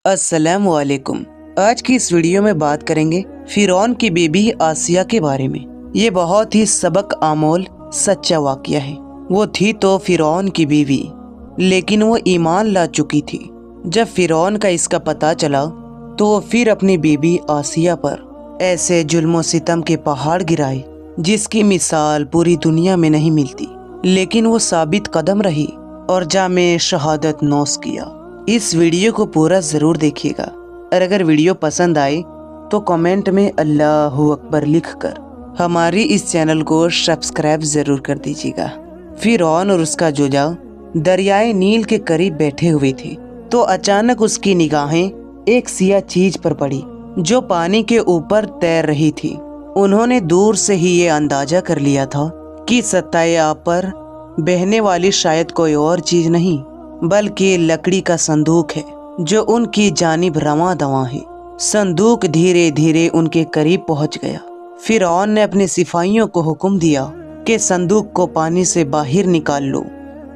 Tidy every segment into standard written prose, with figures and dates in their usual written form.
السلام علیکم۔ آج کی اس ویڈیو میں بات کریں گے فرعون کی بیوی آسیہ کے بارے میں۔ یہ بہت ہی سبق آمول سچا واقعہ ہے۔ وہ تھی تو فرعون کی بیوی، لیکن وہ ایمان لا چکی تھی۔ جب فرعون کا اس کا پتہ چلا تو وہ پھر اپنی بیوی آسیہ پر ایسے ظلم و ستم کے پہاڑ گرائے جس کی مثال پوری دنیا میں نہیں ملتی، لیکن وہ ثابت قدم رہی اور جامع شہادت نوش کیا۔ اس ویڈیو کو پورا ضرور دیکھیے گا، اور اگر ویڈیو پسند آئے تو کمنٹ میں اللہ اکبر لکھ کر ہماری اس چینل کو سبسکرائب ضرور کر دیجیے گا۔ فرعون اور اس کا جوجا دریائے نیل کے قریب بیٹھے ہوئے تھے تو اچانک اس کی نگاہیں ایک سیاہ چیز پر پڑی جو پانی کے اوپر تیر رہی تھی۔ انہوں نے دور سے ہی یہ اندازہ کر لیا تھا کہ سطح آب پر بہنے والی شاید کوئی اور چیز نہیں بلکہ لکڑی کا صندوق ہے جو ان کی جانب رواں دواں ہے۔ صندوق دھیرے دھیرے ان کے قریب پہنچ گیا۔ فرعون نے اپنے سپاہیوں کو حکم دیا کہ صندوق کو پانی سے باہر نکال لو۔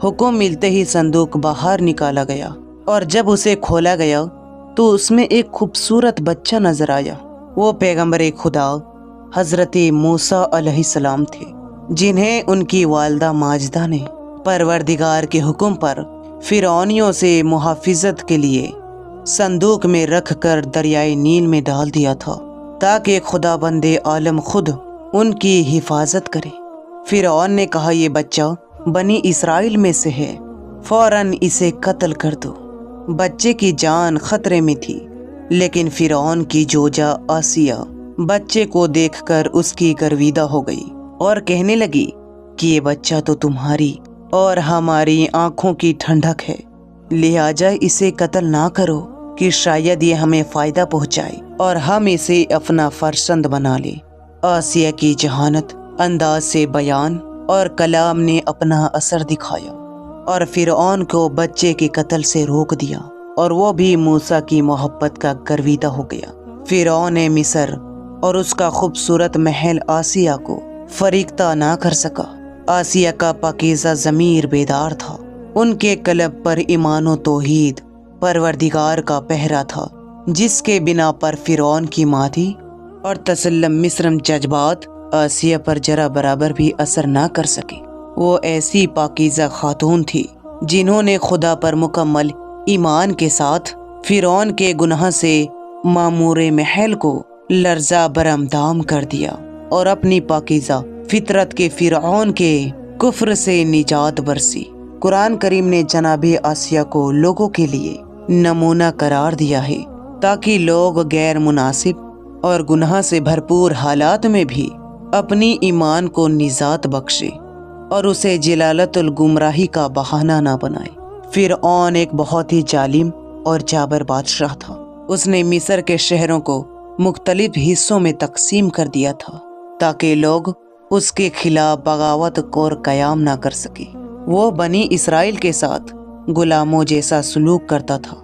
حکم ملتے ہی صندوق باہر نکالا گیا اور جب اسے کھولا گیا تو اس میں ایک خوبصورت بچہ نظر آیا۔ وہ پیغمبر خدا حضرت موسیٰ علیہ السلام تھے، جنہیں ان کی والدہ ماجدہ نے پروردگار کے حکم پر فرعونیوں سے محافظت کے لیے صندوق میں رکھ کر دریائے نیل میں ڈال دیا تھا تاکہ خدا بند عالم خود ان کی حفاظت کرے۔ فرعون نے کہا، یہ بچہ بنی اسرائیل میں سے ہے، فوراً اسے قتل کر دو۔ بچے کی جان خطرے میں تھی، لیکن فرعون کی جوجا آسیہ بچے کو دیکھ کر اس کی گرویدہ ہو گئی اور کہنے لگی کہ یہ بچہ تو تمہاری اور ہماری آنکھوں کی ٹھنڈک ہے، لہٰذا اسے قتل نہ کرو کہ شاید یہ ہمیں فائدہ پہنچائے اور ہم اسے اپنا فرزند بنا لیں۔ آسیہ کی ذہانت، انداز سے بیان اور کلام نے اپنا اثر دکھایا اور فرعون کو بچے کے قتل سے روک دیا، اور وہ بھی موسیٰ کی محبت کا گرویدہ ہو گیا۔ فرعون مصر اور اس کا خوبصورت محل آسیہ کو فریفتہ نہ کر سکا۔ آسیہ کا پاکیزہ ضمیر بیدار تھا، ان کے قلب پر ایمان و توحید پروردگار کا پہرا تھا، جس کے بنا پر فرعون کی مادی اور تسلم مصرم جذبات آسیہ پر ذرا برابر بھی اثر نہ کر سکے۔ وہ ایسی پاکیزہ خاتون تھی جنہوں نے خدا پر مکمل ایمان کے ساتھ فرعون کے گناہ سے معمور محل کو لرزہ برہمدام کر دیا اور اپنی پاکیزہ فطرت کے فرعون کے کفر سے نجات برسی۔ قرآن کریم نے جناب آسیہ کو لوگوں کے لیے نمونہ قرار دیا ہے تاکہ لوگ غیر مناسب اور گناہ سے بھرپور حالات میں بھی اپنی ایمان کو نجات بخشے اور اسے جلالت الگمراہی کا بہانہ نہ بنائے۔ فرعون ایک بہت ہی ظالم اور جابر بادشاہ تھا۔ اس نے مصر کے شہروں کو مختلف حصوں میں تقسیم کر دیا تھا تاکہ لوگ اس کے خلاف بغاوت اور قیام نہ کر سکے۔ وہ بنی اسرائیل کے ساتھ غلاموں جیسا سلوک کرتا تھا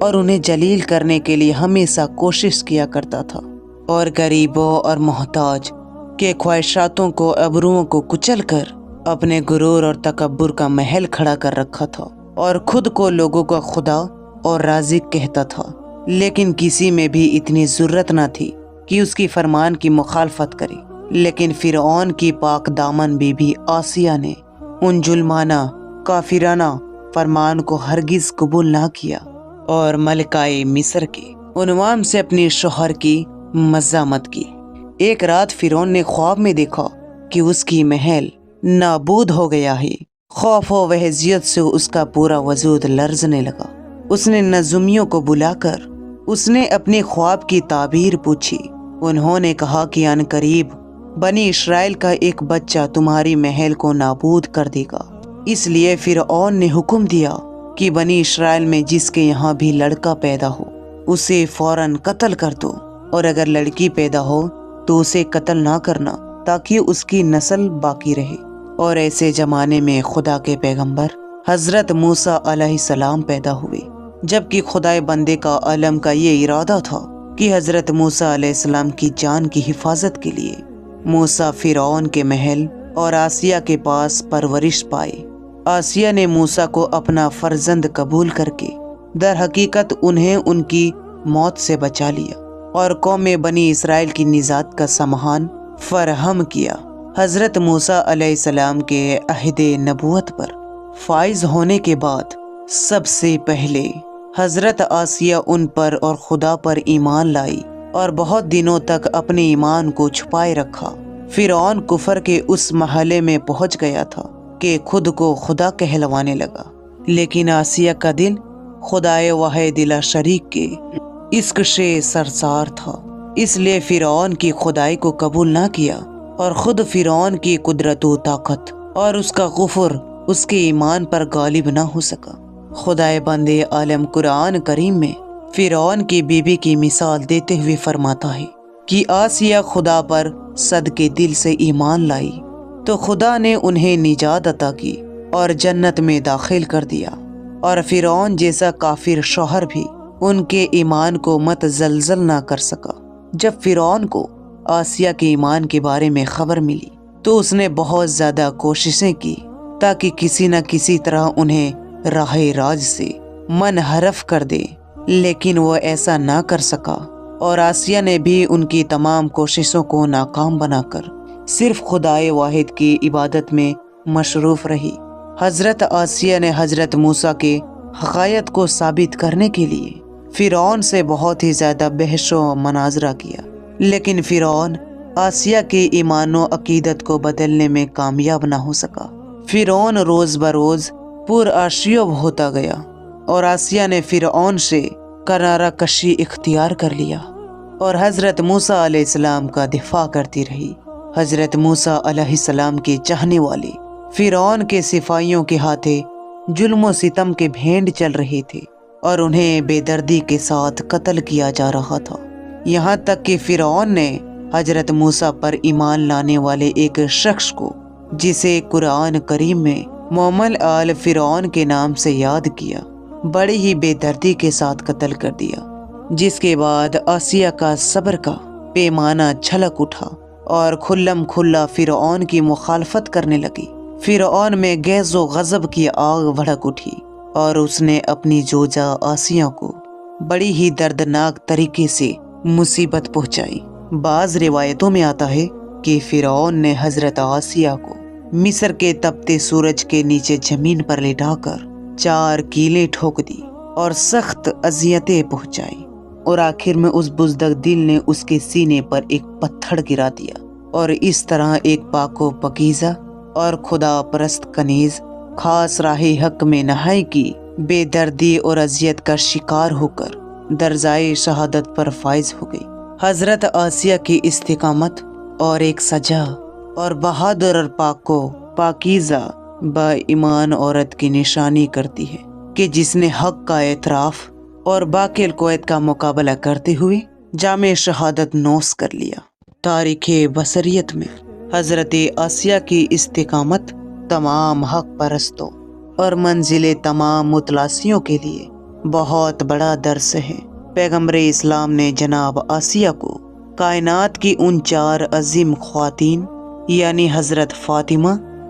اور انہیں ذلیل کرنے کے لیے ہمیشہ کوشش کیا کرتا تھا، اور غریبوں اور محتاج کے خواہشاتوں کو ابروؤں کو کچل کر اپنے غرور اور تکبر کا محل کھڑا کر رکھا تھا، اور خود کو لوگوں کا خدا اور رازق کہتا تھا، لیکن کسی میں بھی اتنی ضرورت نہ تھی کہ اس کی فرمان کی مخالفت کرے۔ لیکن فرعون کی پاک دامن بیوی آسیہ نے ان ظلمانہ کافرانہ فرمان کو ہرگز قبول نہ کیا اور ملکہ مصر کے عنوان سے اپنے شوہر کی مذمت کی۔ ایک رات فرعون نے خواب میں دیکھا کہ اس کی محل نابود ہو گیا ہے۔ خوف و وحشت سے اس کا پورا وجود لرزنے لگا۔ اس نے نجومیوں کو بلا کر اس نے اپنے خواب کی تعبیر پوچھی۔ انہوں نے کہا کہ ان قریب بنی اسرائیل کا ایک بچہ تمہاری محل کو نابود کر دے گا۔ اس لیے فرعون نے حکم دیا کہ بنی اسرائیل میں جس کے یہاں بھی لڑکا پیدا ہو اسے فوراً قتل کر دو، اور اگر لڑکی پیدا ہو تو اسے قتل نہ کرنا تاکہ اس کی نسل باقی رہے۔ اور ایسے زمانے میں خدا کے پیغمبر حضرت موسیٰ علیہ السلام پیدا ہوئے، جبکہ خدائے بندے کا عالم کا یہ ارادہ تھا کہ حضرت موسیٰ علیہ السلام کی جان کی حفاظت کے لیے موسیٰ فرعون کے محل اور آسیہ کے پاس پرورش پائے۔ آسیہ نے موسیٰ کو اپنا فرزند قبول کر کے در حقیقت انہیں ان کی موت سے بچا لیا اور قوم بنی اسرائیل کی نجات کا سامان فراہم کیا۔ حضرت موسیٰ علیہ السلام کے عہد نبوت پر فائز ہونے کے بعد سب سے پہلے حضرت آسیہ ان پر اور خدا پر ایمان لائی اور بہت دنوں تک اپنے ایمان کو چھپائے رکھا۔ فرعون کفر کے اس مرحلے میں پہنچ گیا تھا کہ خود کو خدا کہلوانے لگا، لیکن آسیہ کا دل خدائے واحد لا شریک کے عشق سے سرشار تھا، اس لیے فرعون کی خدائی کو قبول نہ کیا اور خود فرعون کی قدرت و طاقت اور اس کا کفر اس کے ایمان پر غالب نہ ہو سکا۔ خدائے بندے عالم قرآن کریم میں فرعون کی بیوی کی مثال دیتے ہوئے فرماتا ہے کہ آسیہ خدا پر صدقے دل سے ایمان لائی تو خدا نے انہیں نجات عطا کی اور جنت میں داخل کر دیا، اور فرعون جیسا کافر شوہر بھی ان کے ایمان کو متزلزل نہ کر سکا۔ جب فرعون کو آسیہ کے ایمان کے بارے میں خبر ملی تو اس نے بہت زیادہ کوششیں کی تاکہ کسی نہ کسی طرح انہیں راہ راج سے منحرف کر دے، لیکن وہ ایسا نہ کر سکا، اور آسیہ نے بھی ان کی تمام کوششوں کو ناکام بنا کر صرف خدائے واحد کی عبادت میں مصروف رہی۔ حضرت آسیہ نے حضرت موسیٰ کے حقائق کو ثابت کرنے کے لیے فرعون سے بہت ہی زیادہ بحث و مناظرہ کیا، لیکن فرعون آسیہ کے ایمان و عقیدت کو بدلنے میں کامیاب نہ ہو سکا۔ فرعون روز بروز پرآشوب ہوتا گیا اور آسیہ نے فرعون سے کنارہ کشی اختیار کر لیا اور حضرت موسیٰ علیہ السلام کا دفاع کرتی رہی۔ حضرت موسیٰ علیہ السلام کے چاہنے والے فرعون کے سپاہیوں کے ہاتھے ظلم و ستم کے بھینڈ چل رہے تھے اور انہیں بے دردی کے ساتھ قتل کیا جا رہا تھا، یہاں تک کہ فرعون نے حضرت موسیٰ پر ایمان لانے والے ایک شخص کو، جسے قرآن کریم میں مومن آل فرعون کے نام سے یاد کیا، بڑی ہی بے دردی کے ساتھ قتل کر دیا، جس کے بعد آسیہ کا صبر کا پیمانہ چھلک اٹھا اور کھلم کھلا فرعون کی مخالفت کرنے لگی۔ فرعون میں غیظ و غضب کی آگ بھڑک اٹھی اور اس نے اپنی جوجا آسیہ کو بڑی ہی دردناک طریقے سے مصیبت پہنچائی۔ بعض روایتوں میں آتا ہے کہ فرعون نے حضرت آسیہ کو مصر کے تپتے سورج کے نیچے زمین پر لٹا کر 4 کیلیں ٹھوک دی اور سخت اذیتیں پہنچائی، اور آخر میں اس بزدل دل نے اس کے سینے پر ایک پتھر گرا دیا، اور اس طرح ایک پاک و پاکیزہ اور خدا پرست کنیز خاص راہ حق میں نہائی کی بے دردی اور اذیت کا شکار ہو کر درجائے شہادت پر فائز ہو گئی۔ حضرت آسیہ کی استقامت اور ایک سجا اور بہادر اور پاک و پاکیزہ با ایمان عورت کی نشانی کرتی ہے کہ جس نے حق کا اعتراف اور باقی القوت کا مقابلہ کرتے ہوئے جامع شہادت نوش کر لیا۔ تاریخ بشریت میں حضرت آسیہ کی استقامت تمام حق پرستوں اور منزل تمام متلاسیوں کے لیے بہت بڑا درس ہے۔ پیغمبر اسلام نے جناب آسیہ کو کائنات کی ان 4 عظیم خواتین یعنی حضرت فاطمہ،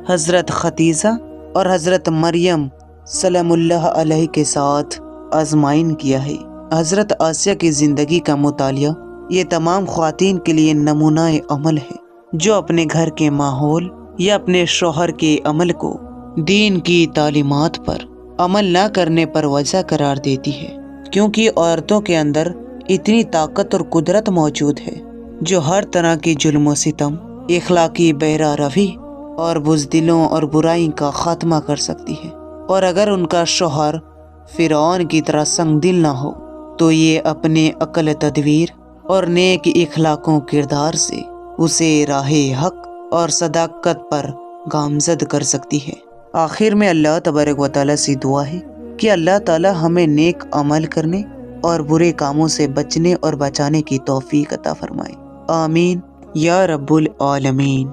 حضرت خدیجہ اور حضرت مریم سلام اللہ علیہ کے ساتھ آزمائن کیا ہے۔ حضرت آسیہ کی زندگی کا مطالعہ یہ تمام خواتین کے لیے نمونہ عمل ہے، جو اپنے گھر کے ماحول یا اپنے شوہر کے عمل کو دین کی تعلیمات پر عمل نہ کرنے پر وجہ قرار دیتی ہے، کیونکہ عورتوں کے اندر اتنی طاقت اور قدرت موجود ہے جو ہر طرح کی ظلم و ستم، اخلاقی بہرہ روی اور بزدلوں اور برائی کا خاتمہ کر سکتی ہے، اور اگر ان کا شوہر فرعون کی طرح سنگ دل نہ ہو تو یہ اپنے عقل تدبیر اور نیک اخلاق و کردار سے اسے راہ حق اور صداقت پر گامزد کر سکتی ہے۔ آخر میں اللہ تبارک و تعالیٰ سے دعا ہے کہ اللہ تعالیٰ ہمیں نیک عمل کرنے اور برے کاموں سے بچنے اور بچانے کی توفیق عطا فرمائے۔ آمین یا رب العالمین۔